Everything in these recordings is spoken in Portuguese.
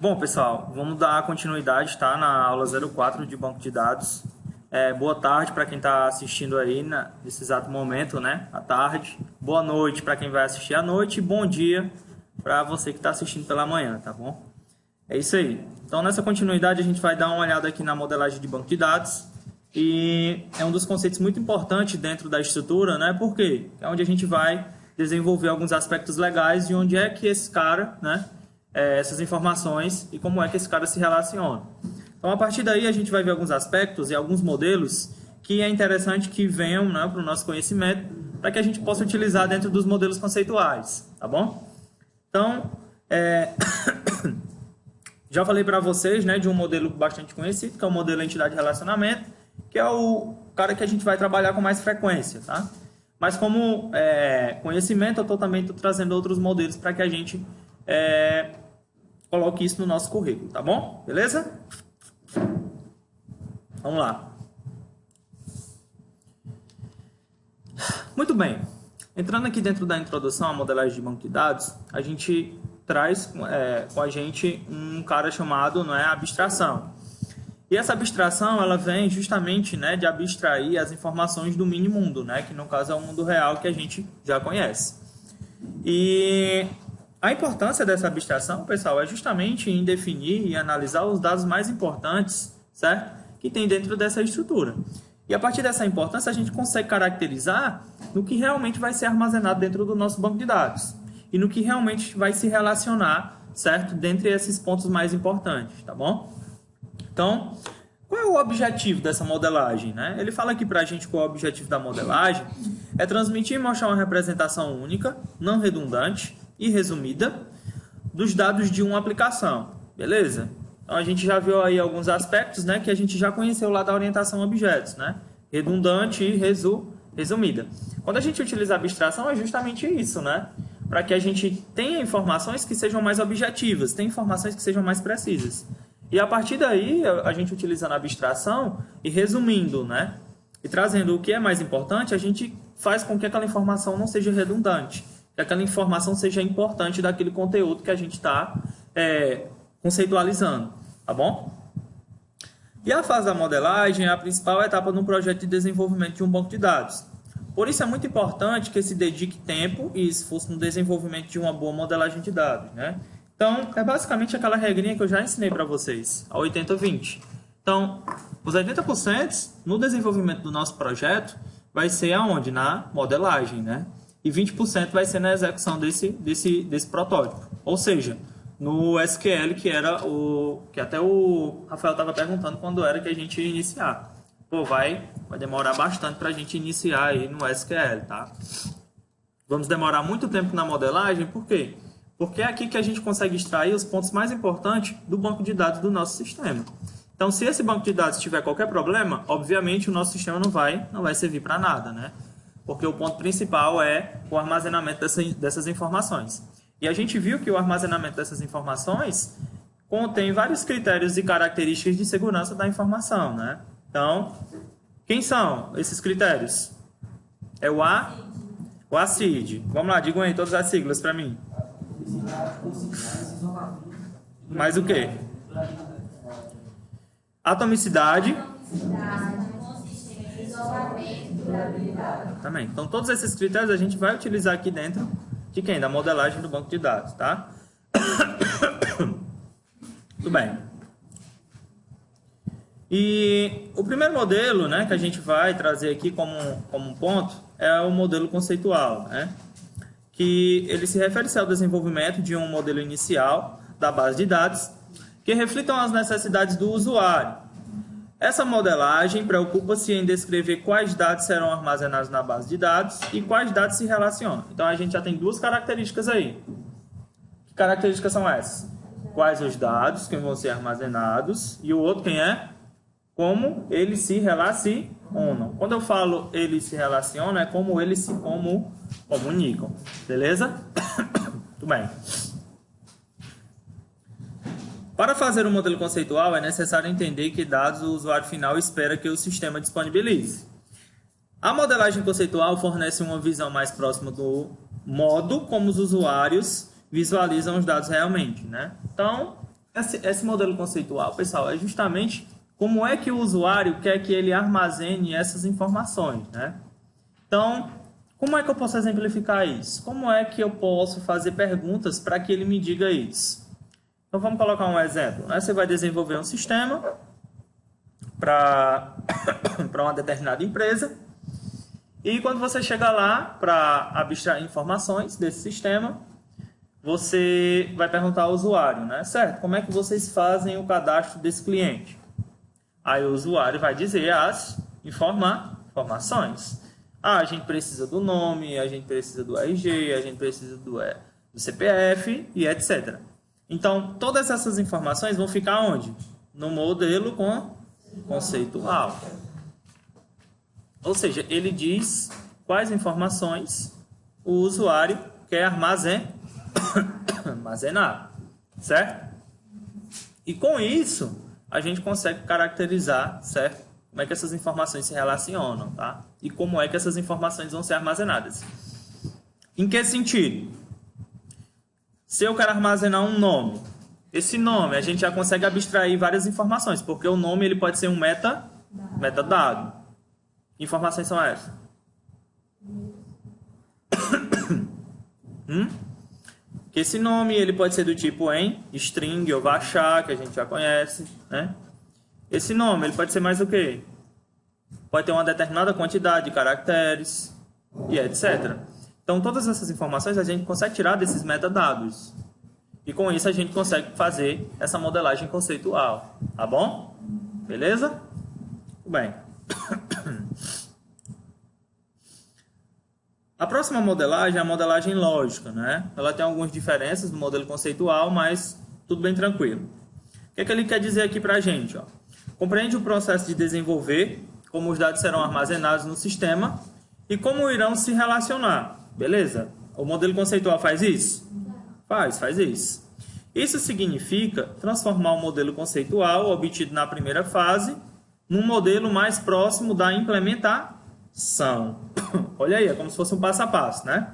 Bom, pessoal, vamos dar continuidade, tá? Na aula 04 de banco de dados. Boa tarde para quem está assistindo aí nesse exato momento, né? À tarde. Boa noite para quem vai assistir à noite. E bom dia para você que está assistindo pela manhã, tá bom? É isso aí. Então, nessa continuidade, a gente vai dar uma olhada aqui na modelagem de banco de dados. E é um dos conceitos muito importantes dentro da estrutura, né? Por quê? É onde a gente vai desenvolver alguns aspectos legais de onde é que esse cara, né? Essas informações e como é que esse cara se relaciona. Então, a partir daí, a gente vai ver alguns aspectos e alguns modelos que é interessante que venham, né, para o nosso conhecimento, para que a gente possa utilizar dentro dos modelos conceituais, tá bom? Então, já falei para vocês, né, de um modelo bastante conhecido, que é o modelo entidade de relacionamento, que é o cara que a gente vai trabalhar com mais frequência, tá? Mas como conhecimento, eu também estou trazendo outros modelos para que a gente coloque isso no nosso currículo, tá bom? Beleza? Vamos lá. Muito bem. Entrando aqui dentro da introdução à modelagem de banco de dados, a gente traz com a gente um cara chamado, não é, abstração. E essa abstração, ela vem justamente, né, de abstrair as informações do mini mundo, né, que no caso é o mundo real que a gente já conhece. E a importância dessa abstração, pessoal, é justamente em definir e analisar os dados mais importantes, certo? Que tem dentro dessa estrutura. E a partir dessa importância, a gente consegue caracterizar no que realmente vai ser armazenado dentro do nosso banco de dados e no que realmente vai se relacionar, certo? Dentre esses pontos mais importantes, tá bom? Então, qual é o objetivo dessa modelagem, né? Ele fala aqui para a gente qual é o objetivo da modelagem: é transmitir e mostrar uma representação única, não redundante e resumida dos dados de uma aplicação, beleza? Então, a gente já viu aí alguns aspectos, né, que a gente já conheceu lá da orientação a objetos, né? Redundante e resumida. Quando a gente utiliza a abstração, é justamente isso, né? Para que a gente tenha informações que sejam mais objetivas, tenha informações que sejam mais precisas. E a partir daí, a gente utilizando a abstração e resumindo, né? E trazendo o que é mais importante, a gente faz com que aquela informação não seja redundante, que aquela informação seja importante daquele conteúdo que a gente está conceitualizando, tá bom? E a fase da modelagem é a principal etapa no projeto de desenvolvimento de um banco de dados. Por isso é muito importante que se dedique tempo e esforço no desenvolvimento de uma boa modelagem de dados, né? Então, é basicamente aquela regrinha que eu já ensinei para vocês, a 80-20. Então, os 80% no desenvolvimento do nosso projeto vai ser aonde? Na modelagem, né? E 20% vai ser na execução desse protótipo. Ou seja, no SQL, que até o Rafael estava perguntando quando era que a gente ia iniciar. Pô, vai demorar bastante para a gente iniciar aí no SQL, tá? Vamos demorar muito tempo na modelagem, por quê? Porque é aqui que a gente consegue extrair os pontos mais importantes do banco de dados do nosso sistema. Então, se esse banco de dados tiver qualquer problema, obviamente o nosso sistema não vai servir para nada, né? Porque o ponto principal é o armazenamento dessas informações. E a gente viu que o armazenamento dessas informações contém vários critérios e características de segurança da informação, né? Então, quem são esses critérios? É o ACID. Vamos lá, digam aí todas as siglas para mim. Mais o quê? Atomicidade. Também. Então, todos esses critérios a gente vai utilizar aqui dentro de quem? Da modelagem do banco de dados, tá? Tudo bem. E o primeiro modelo, né, que a gente vai trazer aqui como um ponto é o modelo conceitual, né? Que ele se refere ao desenvolvimento de um modelo inicial da base de dados que reflitam as necessidades do usuário. Essa modelagem preocupa-se em descrever quais dados serão armazenados na base de dados e quais dados se relacionam. Então, a gente já tem duas características aí. Que características são essas? Quais os dados que vão ser armazenados e o outro quem é? Como eles se relacionam. Quando eu falo eles se relacionam, é como eles se comunicam. Beleza? Muito bem. Para fazer um modelo conceitual, é necessário entender que dados o usuário final espera que o sistema disponibilize. A modelagem conceitual fornece uma visão mais próxima do modo como os usuários visualizam os dados realmente, né? Então, Esse modelo conceitual, pessoal, é justamente como é que o usuário quer que ele armazene essas informações, né? Então, como é que eu posso exemplificar isso? Como é que eu posso fazer perguntas para que ele me diga isso? Então, vamos colocar um exemplo, né? Você vai desenvolver um sistema para uma determinada empresa e quando você chega lá para abstrair informações desse sistema, você vai perguntar ao usuário, né? Certo, como é que vocês fazem o cadastro desse cliente? Aí o usuário vai dizer as informações. A gente precisa do nome, a gente precisa do RG, a gente precisa do CPF e etc. Então, todas essas informações vão ficar onde? No modelo conceitual. Ou seja, ele diz quais informações o usuário quer armazenar, certo? E com isso, a gente consegue caracterizar, certo? Como é que essas informações se relacionam, tá? E como é que essas informações vão ser armazenadas. Em que sentido? Se eu quero armazenar um nome, esse nome a gente já consegue abstrair várias informações, porque o nome ele pode ser um metadado. Que informações são essas? Que esse nome ele pode ser do tipo em string ou varchar, que a gente já conhece, né? Esse nome ele pode ser mais o quê? Pode ter uma determinada quantidade de caracteres e etc. Então, todas essas informações a gente consegue tirar desses metadados. E com isso a gente consegue fazer essa modelagem conceitual. Tá bom? Beleza? Tudo bem. A próxima modelagem é a modelagem lógica, né? Ela tem algumas diferenças do modelo conceitual, mas tudo bem tranquilo. O que é que ele quer dizer aqui pra gente? Ó? Compreende o processo de desenvolver, como os dados serão armazenados no sistema e como irão se relacionar. Beleza? O modelo conceitual faz isso? Faz isso. Isso significa transformar o modelo conceitual obtido na primeira fase num modelo mais próximo da implementação. Olha aí, é como se fosse um passo a passo, né?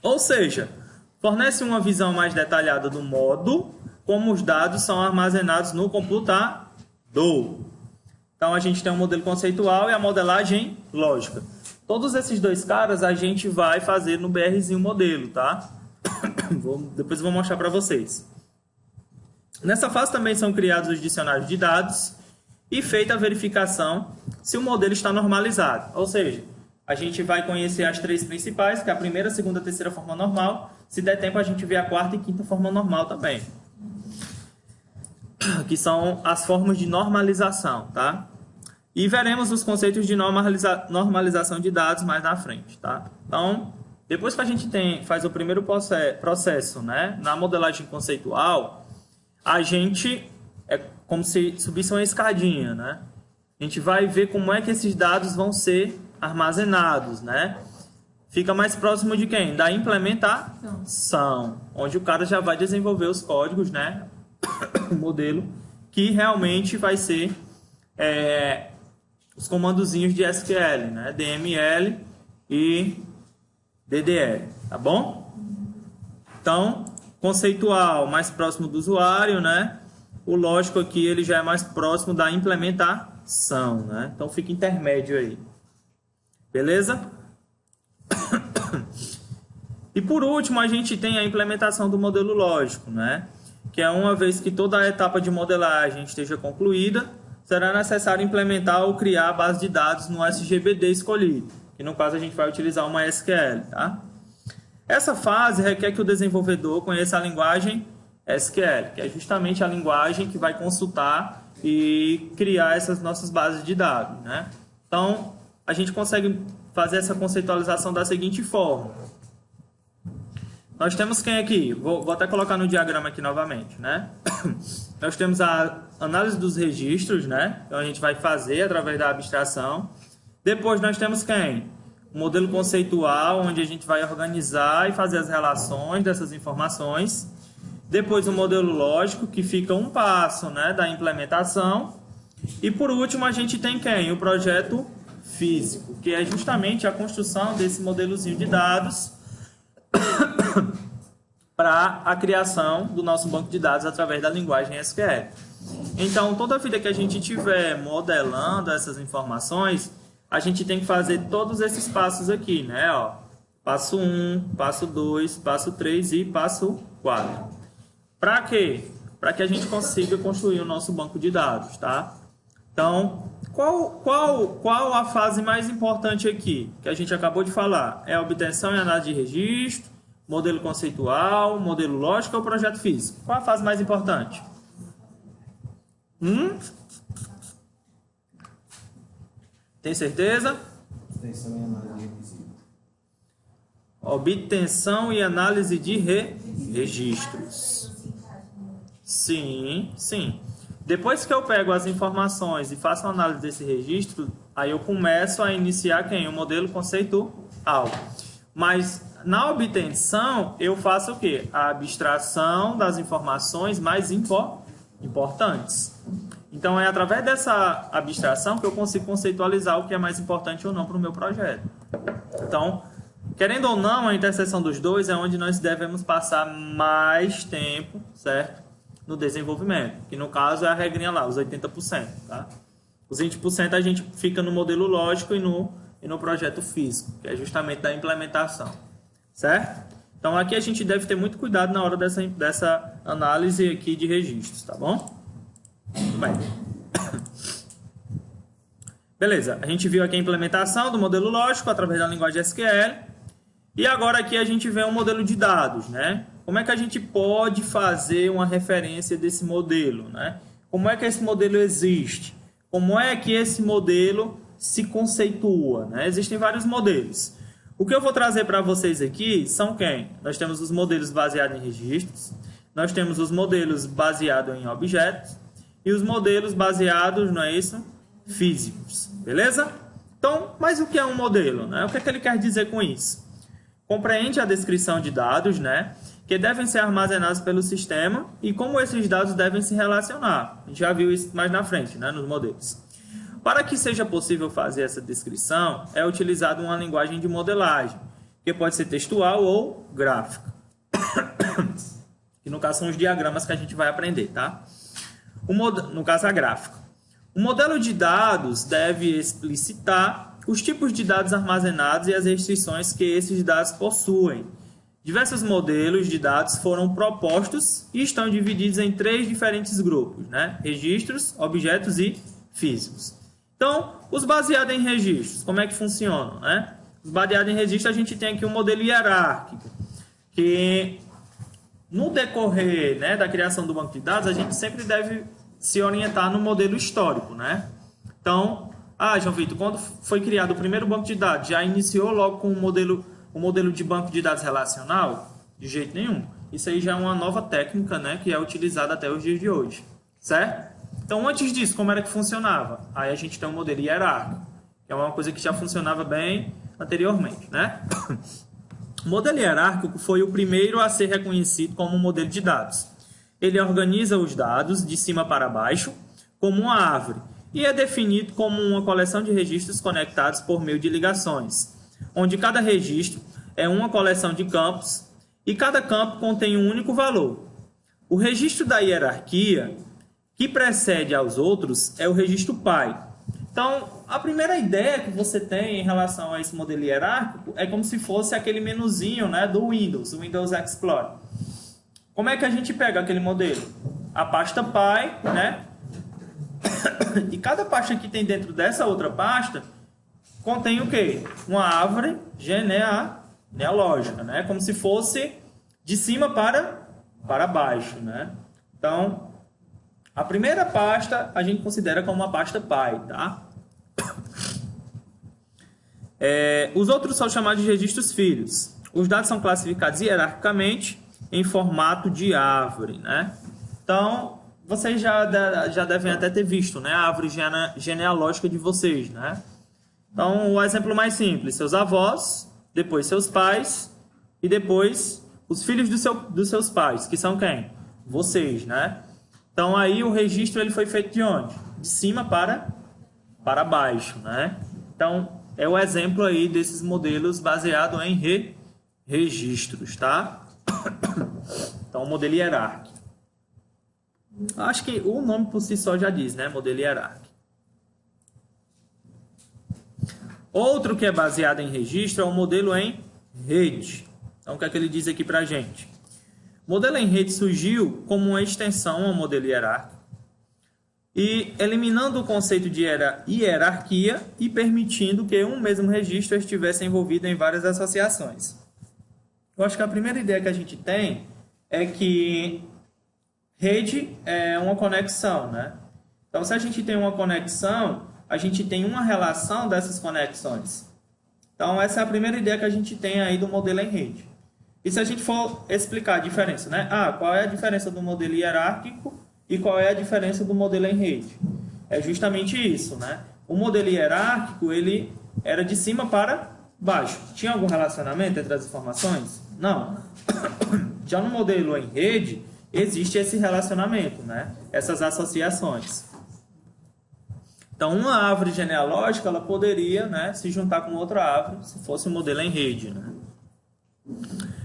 Ou seja, fornece uma visão mais detalhada do modo como os dados são armazenados no computador. Então, a gente tem um modelo conceitual e a modelagem lógica. Todos esses dois caras a gente vai fazer no BRzinho modelo, tá? Depois eu vou mostrar para vocês. Nessa fase também são criados os dicionários de dados e feita a verificação se o modelo está normalizado. Ou seja, a gente vai conhecer as três principais, que é a primeira, segunda, terceira forma normal. Se der tempo, a gente vê a quarta e quinta forma normal também. Que são as formas de normalização, tá? E veremos os conceitos de normalização de dados mais na frente, tá? Então, depois que a gente faz o primeiro processo, né, na modelagem conceitual, a gente é como se subisse uma escadinha, né? A gente vai ver como é que esses dados vão ser armazenados, né? Fica mais próximo de quem? Da implementação, onde o cara já vai desenvolver os códigos, né? O modelo que realmente vai ser os comandozinhos de SQL, né? DML e DDL, tá bom? Então, conceitual mais próximo do usuário, né? O lógico aqui ele já é mais próximo da implementação, né? Então fica intermédio aí. Beleza? E por último, a gente tem a implementação do modelo lógico, né? Que é uma vez que toda a etapa de modelagem esteja concluída, será necessário implementar ou criar a base de dados no SGBD escolhido, que no caso a gente vai utilizar uma SQL, tá? Essa fase requer que o desenvolvedor conheça a linguagem SQL, que é justamente a linguagem que vai consultar e criar essas nossas bases de dados, né? Então, a gente consegue fazer essa conceitualização da seguinte forma. Nós temos quem aqui? Vou até colocar no diagrama aqui novamente, né? Nós temos a análise dos registros, né? Então, a gente vai fazer através da abstração. Depois, nós temos quem? O modelo conceitual, onde a gente vai organizar e fazer as relações dessas informações. Depois, o modelo lógico, que fica um passo, né, da implementação. E, por último, a gente tem quem? O projeto físico, que é justamente a construção desse modelozinho de dados para a criação do nosso banco de dados através da linguagem SQL. Então, toda vida que a gente estiver modelando essas informações, a gente tem que fazer todos esses passos aqui, né? Ó, passo 1, passo 2, passo 3 e passo 4. Para quê? Para que a gente consiga construir o nosso banco de dados, tá? Então, qual a fase mais importante aqui, que a gente acabou de falar? É a obtenção e análise de registro, modelo conceitual, modelo lógico ou projeto físico? Qual a fase mais importante? Tem certeza? Obtenção e análise de requisitos. Obtenção e análise de registros. Sim, sim. Depois que eu pego as informações e faço a análise desse registro, aí eu começo a iniciar o modelo conceitual. Mas na obtenção, eu faço o quê? A abstração das informações mais importantes. Então, é através dessa abstração que eu consigo conceitualizar o que é mais importante ou não para o meu projeto. Então, querendo ou não, a interseção dos dois é onde nós devemos passar mais tempo, certo? No desenvolvimento, que no caso é a regrinha lá, os 80%, tá? Os 20% a gente fica no modelo lógico e no projeto físico, que é justamente da implementação, certo? Então, aqui a gente deve ter muito cuidado na hora dessa análise aqui de registros, tá bom? Muito bem. Beleza, a gente viu aqui a implementação do modelo lógico através da linguagem SQL. E agora aqui a gente vê um modelo de dados, né? Como é que a gente pode fazer uma referência desse modelo, né? Como é que esse modelo existe? Como é que esse modelo se conceitua, né? Existem vários modelos. O que eu vou trazer para vocês aqui são quem? Nós temos os modelos baseados em registros, nós temos os modelos baseados em objetos, e os modelos baseados, não é isso? Físicos, beleza? Então, mas o que é um modelo, né? O que é que ele quer dizer com isso? Compreende a descrição de dados, né? Que devem ser armazenados pelo sistema e como esses dados devem se relacionar. A gente já viu isso mais na frente, né? Nos modelos. Para que seja possível fazer essa descrição, é utilizada uma linguagem de modelagem, que pode ser textual ou gráfica. Que no caso são os diagramas que a gente vai aprender, tá? No caso, a gráfica. O modelo de dados deve explicitar os tipos de dados armazenados e as restrições que esses dados possuem. Diversos modelos de dados foram propostos e estão divididos em 3 diferentes grupos, né? Registros, objetos e físicos. Então, os baseados em registros, como é que funcionam, né? Os baseados em registros, a gente tem aqui um modelo hierárquico, que no decorrer, né, da criação do banco de dados, a gente sempre deve se orientar no modelo histórico, né? Então, João Vitor, quando foi criado o primeiro banco de dados, já iniciou logo com o modelo de banco de dados relacional? De jeito nenhum. Isso aí já é uma nova técnica, né, que é utilizada até os dias de hoje, certo? Então, antes disso, como era que funcionava? Aí a gente tem um modelo hierárquico, que é uma coisa que já funcionava bem anteriormente, né? O modelo hierárquico foi o primeiro a ser reconhecido como um modelo de dados. Ele organiza os dados de cima para baixo, como uma árvore, e é definido como uma coleção de registros conectados por meio de ligações, onde cada registro é uma coleção de campos e cada campo contém um único valor. O registro da hierarquia, que precede aos outros, é o registro pai. Então, a primeira ideia que você tem em relação a esse modelo hierárquico é como se fosse aquele menuzinho, né, do Windows, o Windows Explorer. Como é que a gente pega aquele modelo? A pasta pai, né? E cada pasta que tem dentro dessa outra pasta contém o quê? Uma árvore genealógica, né? Como se fosse de cima para baixo, né? Então, a primeira pasta a gente considera como uma pasta pai, tá? Os outros são chamados de registros filhos. Os dados são classificados hierarquicamente em formato de árvore, né? Então, vocês já devem até ter visto, né? A árvore genealógica de vocês, né? Então, o exemplo mais simples, seus avós, depois seus pais e depois os filhos dos seus pais, que são quem? Vocês, né? Então, aí o registro ele foi feito de onde? De cima para baixo, né? Então, é o exemplo aí desses modelos baseado em registros, tá? Então, modelo hierárquico. Acho que o nome por si só já diz, né? Modelo hierárquico. Outro que é baseado em registro é o modelo em rede. Então, o que é que ele diz aqui pra gente? O modelo em rede surgiu como uma extensão ao modelo hierárquico e eliminando o conceito de hierarquia e permitindo que um mesmo registro estivesse envolvido em várias associações. Eu acho que a primeira ideia que a gente tem é que rede é uma conexão, né? Então, se a gente tem uma conexão, a gente tem uma relação dessas conexões. Então, essa é a primeira ideia que a gente tem aí do modelo em rede. E se a gente for explicar a diferença, né? Qual é a diferença do modelo hierárquico e qual é a diferença do modelo em rede? É justamente isso, né? O modelo hierárquico, ele era de cima para baixo. Tinha algum relacionamento entre as informações? Não. Já no modelo em rede, existe esse relacionamento, né? Essas associações. Então, uma árvore genealógica, ela poderia, né, se juntar com outra árvore, se fosse um modelo em rede, né?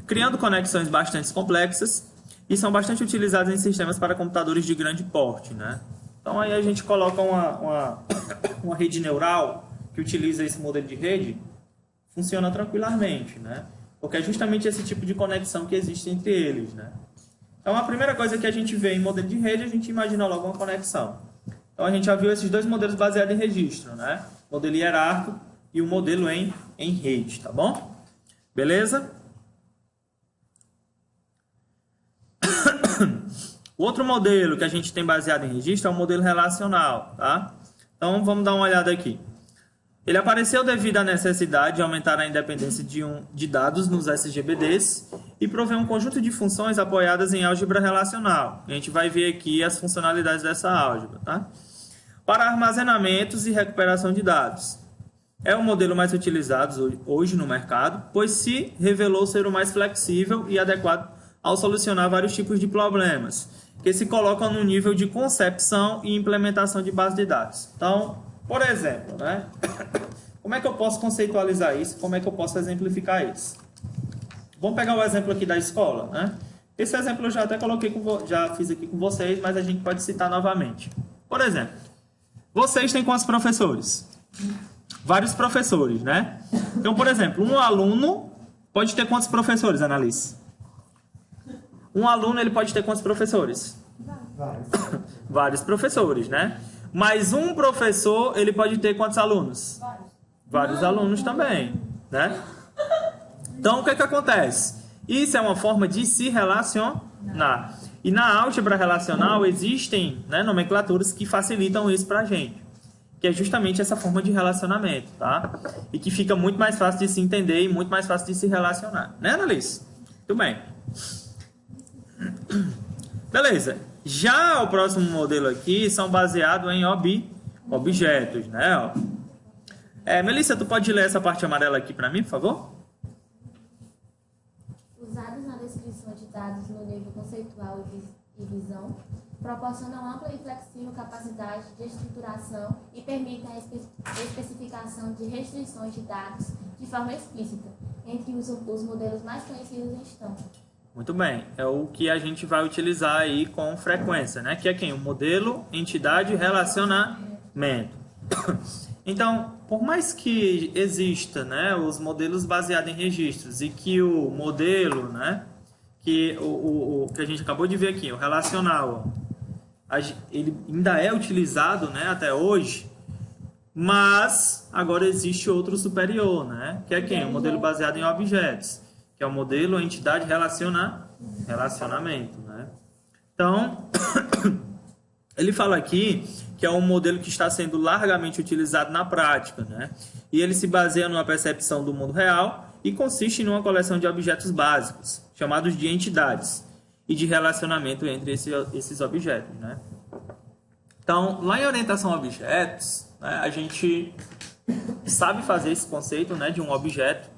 Criando conexões bastante complexas e são bastante utilizadas em sistemas para computadores de grande porte, né? Então, aí a gente coloca uma rede neural que utiliza esse modelo de rede, funciona tranquilamente, né? Porque é justamente esse tipo de conexão que existe entre eles, né? Então, a primeira coisa que a gente vê em modelo de rede, a gente imagina logo uma conexão. Então, a gente já viu esses dois modelos baseados em registro, né? O modelo hierárquico e o modelo em rede, tá bom? Beleza? O outro modelo que a gente tem baseado em registro é o modelo relacional, tá? Então, vamos dar uma olhada aqui. Ele apareceu devido à necessidade de aumentar a independência de dados nos SGBDs e prover um conjunto de funções apoiadas em álgebra relacional. A gente vai ver aqui as funcionalidades dessa álgebra, tá? Para armazenamentos e recuperação de dados. É o modelo mais utilizado hoje no mercado, pois se revelou ser o mais flexível e adequado ao solucionar vários tipos de problemas, que se colocam no nível de concepção e implementação de base de dados. Então, por exemplo, né? Como é que eu posso conceitualizar isso? Como é que eu posso exemplificar isso? Vamos pegar o exemplo aqui da escola, né? Esse exemplo eu já até coloquei, já fiz aqui com vocês, mas a gente pode citar novamente. Por exemplo, vocês têm quantos professores? Vários professores, né? Então, por exemplo, um aluno pode ter quantos professores, Annalise? Um aluno, ele pode ter quantos professores? Vários professores, né? Mas um professor, ele pode ter quantos alunos? Vários alunos também, né? Então, o que é que acontece? Isso é uma forma de se relacionar. E na álgebra relacional existem, né, nomenclaturas que facilitam isso pra gente. Que é justamente essa forma de relacionamento, tá? E que fica muito mais fácil de se entender e muito mais fácil de se relacionar. Né, Annalise? Muito bem. Beleza. Já o próximo modelo aqui são baseados em objetos, né? Melissa, tu pode ler essa parte amarela aqui para mim, por favor? Usados na descrição de dados no nível conceitual e visão, proporcionam ampla e flexível capacidade de estruturação e permitem a especificação de restrições de dados de forma explícita. Entre os modelos mais conhecidos estão. Muito bem, é o que a gente vai utilizar aí com frequência, né? Que é quem? O modelo, entidade, relacionamento. Então, por mais que exista, né, os modelos baseados em registros e que o modelo, né, que o que a gente acabou de ver aqui, o relacional, ele ainda é utilizado, né, até hoje, mas agora existe outro superior, né? Que é quem? O modelo baseado em objetos. Que é o modelo entidade relacionamento, né? Então, ele fala aqui que é um modelo que está sendo largamente utilizado na prática, né? E ele se baseia numa percepção do mundo real e consiste numa coleção de objetos básicos, chamados de entidades, e de relacionamento entre esses objetos, né? Então, lá em orientação a objetos, né, a gente sabe fazer esse conceito, né, de um objeto.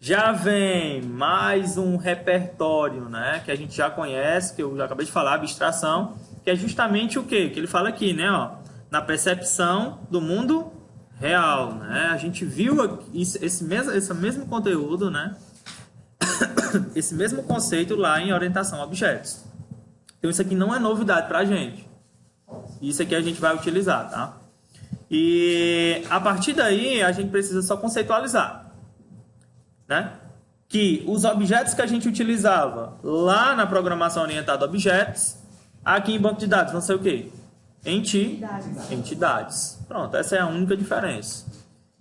Já vem mais um repertório, né, que a gente já conhece, que eu já acabei de falar, abstração, que é justamente o quê? Que ele fala aqui, né, ó, na percepção do mundo real, né? A gente viu esse mesmo conteúdo, né, esse mesmo conceito lá em orientação a objetos. Então isso aqui não é novidade para a gente. Isso aqui a gente vai utilizar, tá? E a partir daí a gente precisa só conceitualizar, né? Que os objetos que a gente utilizava lá na programação orientada a objetos, aqui em banco de dados vão ser o quê? Entidades. Pronto, essa é a única diferença.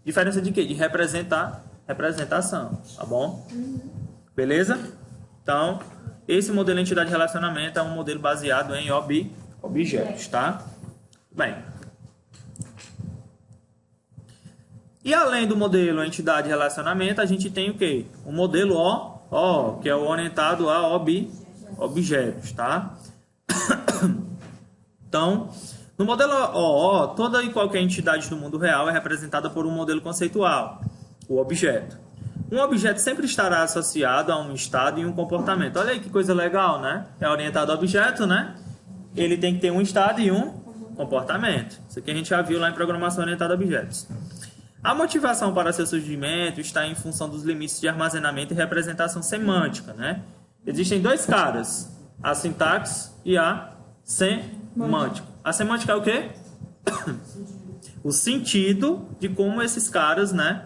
Diferença de quê? De representação, tá bom? Beleza? Então, esse modelo entidade de relacionamento é um modelo baseado em objetos, tá? Bem. E além do modelo entidade de relacionamento, a gente tem o quê? O modelo O, que é o orientado a objetos, tá? Então, no modelo OO, toda e qualquer entidade do mundo real é representada por um modelo conceitual, o objeto. Um objeto sempre estará associado a um estado e um comportamento. Olha aí que coisa legal, né? É orientado a objeto, né? Ele tem que ter um estado e um comportamento. Isso aqui a gente já viu lá em programação orientada a objetos. A motivação para seu surgimento está em função dos limites de armazenamento e representação semântica, né? Existem dois caras, a sintaxe e a semântica. A semântica é o quê? O sentido de como esses caras, né,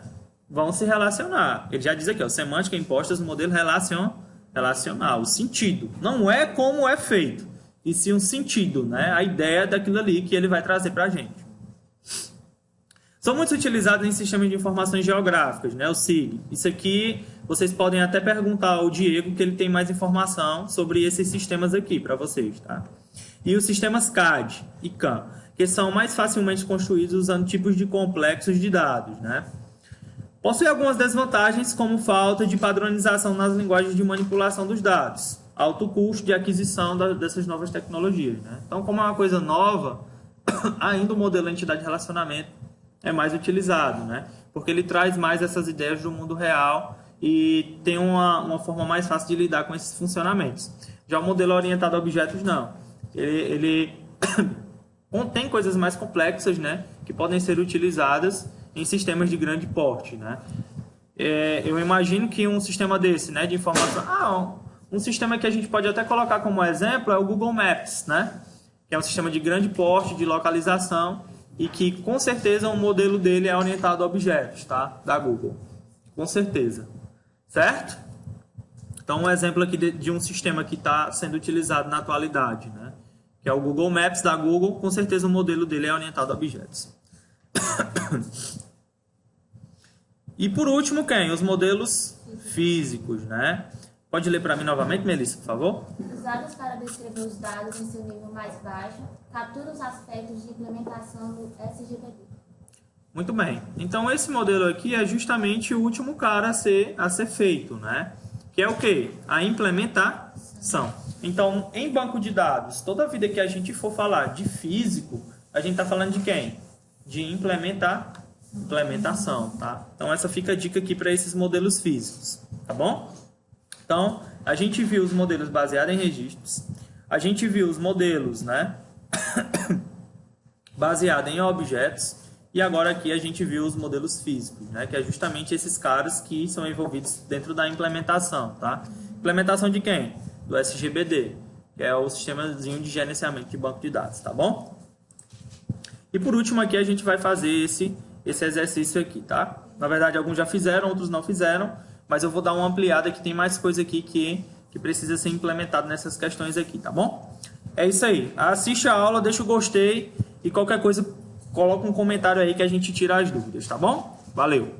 vão se relacionar. Ele já diz aqui, ó, semântica imposta no modelo relacional. O sentido. Não é como é feito, e sim um sentido, né? A ideia daquilo ali que ele vai trazer para a gente. São muito utilizados em sistemas de informações geográficas, né? O SIG. Isso aqui, vocês podem até perguntar ao Diego, que ele tem mais informação sobre esses sistemas aqui para vocês, tá? E os sistemas CAD e CAM, que são mais facilmente construídos usando tipos de complexos de dados, né? Possui algumas desvantagens, como falta de padronização nas linguagens de manipulação dos dados, alto custo de aquisição dessas novas tecnologias, né? Então, como é uma coisa nova, ainda o modelo entidade de relacionamento é mais utilizado, né? Porque ele traz mais essas ideias do mundo real e tem uma forma mais fácil de lidar com esses funcionamentos. Já o modelo orientado a objetos, não. Ele contém coisas mais complexas, né? Que podem ser utilizadas em sistemas de grande porte, né? Eu imagino que um sistema desse, né, de informação... um sistema que a gente pode até colocar como exemplo é o Google Maps, né? Que é um sistema de grande porte, de localização, e que com certeza o modelo dele é orientado a objetos, tá? Da Google. Com certeza. Certo? Então, um exemplo aqui de um sistema que está sendo utilizado na atualidade, né? Que é o Google Maps da Google, com certeza o modelo dele é orientado a objetos. E por último, quem? Os modelos físicos, né? Pode ler para mim novamente, Melissa, por favor? Usados para descrever os dados em seu nível mais baixo, captura os aspectos de implementação do SGBD. Muito bem. Então, esse modelo aqui é justamente o último cara a ser feito, né? Que é o quê? A implementação. Então, em banco de dados, toda vida que a gente for falar de físico, a gente está falando de quem? De implementação, tá? Então, essa fica a dica aqui para esses modelos físicos, tá bom? Então, a gente viu os modelos baseados em registros, a gente viu os modelos, né, baseados em objetos, e agora aqui a gente viu os modelos físicos, né, que é justamente esses caras que são envolvidos dentro da implementação, tá? Implementação de quem? Do SGBD, que é o sistemazinho de gerenciamento de banco de dados, tá bom? E por último aqui a gente vai fazer esse exercício aqui, tá? Na verdade, alguns já fizeram, outros não fizeram, mas eu vou dar uma ampliada que tem mais coisa aqui que precisa ser implementado nessas questões aqui, tá bom? É isso aí. Assiste a aula, deixa o gostei e qualquer coisa coloca um comentário aí que a gente tira as dúvidas, tá bom? Valeu!